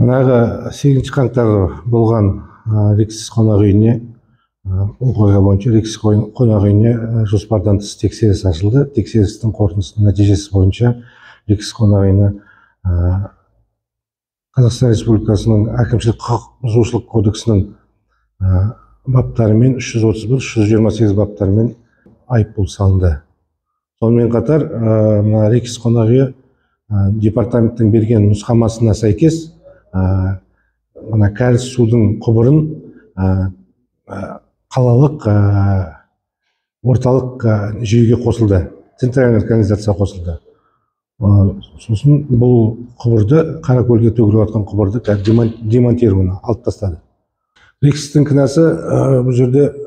Манағы 8 қаңтар болған Рикс қонақ үйіне оқиға бойынша Рикс қонақ үйіне жоспардан тыс тексеріс ашылды. Тексерістің қорытындысының нәтижесі бойынша Рикс қонақ үйіне Қазақстан Республикасының әкімшілік құқық бұзушылық кодексінің баптарымен 331-328 баптарымен айыппұл салынды. Сонымен қатар Рикс қонақ үйі департаменттің берген нұсқамасына сәйкес кәріз судың құбырын қалалық орталық жүйеге қосылды, центральный канализация қосылды. Сосын бұл құбырды, Қаракөлге төгіліп жатқан құбырды демонтированы алып тастады. Рикстің кінәсі бұл жерде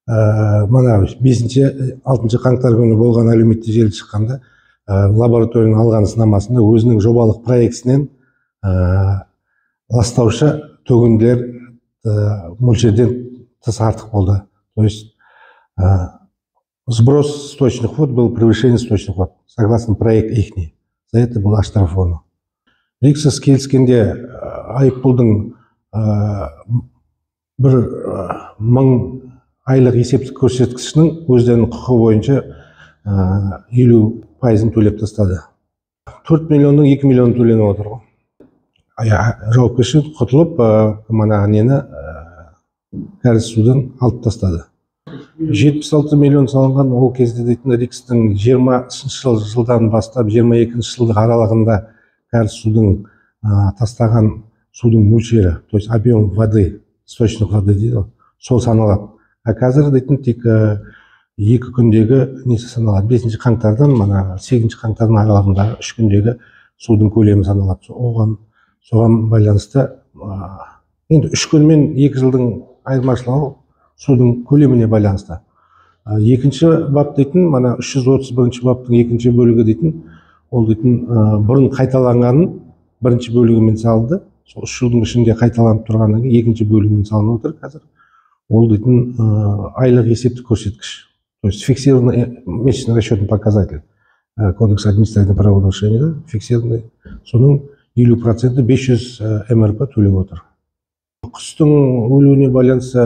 5-6 қаңтар күні болған әлеуметтік желі шыққанда лабораторияның алған сынамасында өзінің жобалық проектісінен ластаушы төгінділер мөлшерден тыс артық болды. То есть сброс сточных вод был превышение сточных вод, согласно проект ихний. За это был оштрафован. Риксіз келіскенде айыппұлдың 1000 айлық есептік көрсеткішінің өздерінің құқы бойынша 50%-ын төлеп тастады. 4 миллионның 2 миллионы төленіп отыр ғой. Жауапкершілік құтылып, нені кәріз судан алып тастады. 76 миллион салынған ол кезде дейтін Рикстің 20 жылдан бастап 22 жылдық аралығында кәріз судың тастаған судың мөлшері, то есть объем воды, сточных воды дейді, сол саналады. Қазір дейтін тек 2 күндегі несі саналады. 5 қаңтардан 8 қаңтардың аралығындағы 3 күндегі судың көлемі саналады. Соған байланысты енді 3 күн мен 2 жылдың айырмашылығы судың көлеміне байланысты. Екінші бап дейтін 331 баптың екінші бөлігі дейтін, ол дейтін бұрын қайталанғанын бірінші бөлігімен салды. Сол 3 жылдың ішінде қайталанып тұрғаннан кейін екінші бөлігімен салынып отыр қазір. Ол дейтін айлық есептік көрсеткіш. То есть фиксированный месячный расчетный показатель. Кодекс административных правонарушений фиксированный. Соның 50% 500 МРП төлеп отыр. Құстың өлуіне байланысты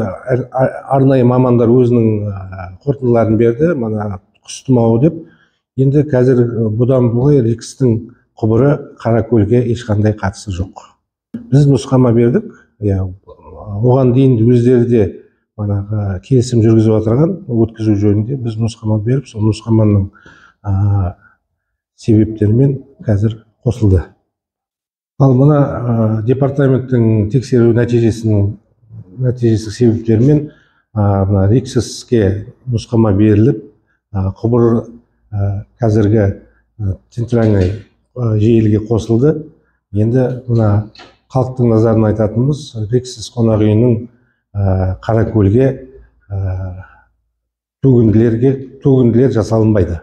арнайы мамандар өзінің қорытындыларын берді. Құс тұмауы деп. Енді қазір бұдан былай Рикстің құбыры Қаракөлге ешқандай қатысы жоқ. Біз нұсқама бердік. Оған дейін өздері де келісім жүргізіп отырған өткізу жөнінде біз нұсқама беріп, сол нұсқаманың себептерімен қазір қосылды. Ал департаменттің тексеру нәтижесі себептерімен Рикске нұсқама беріліп, құбыр қазіргі центральный желіге қосылды. Енді халықтың назарына айтатынымыз, Рикс қонақ үйінің Қаракөлге төгінділер жасалынбайды.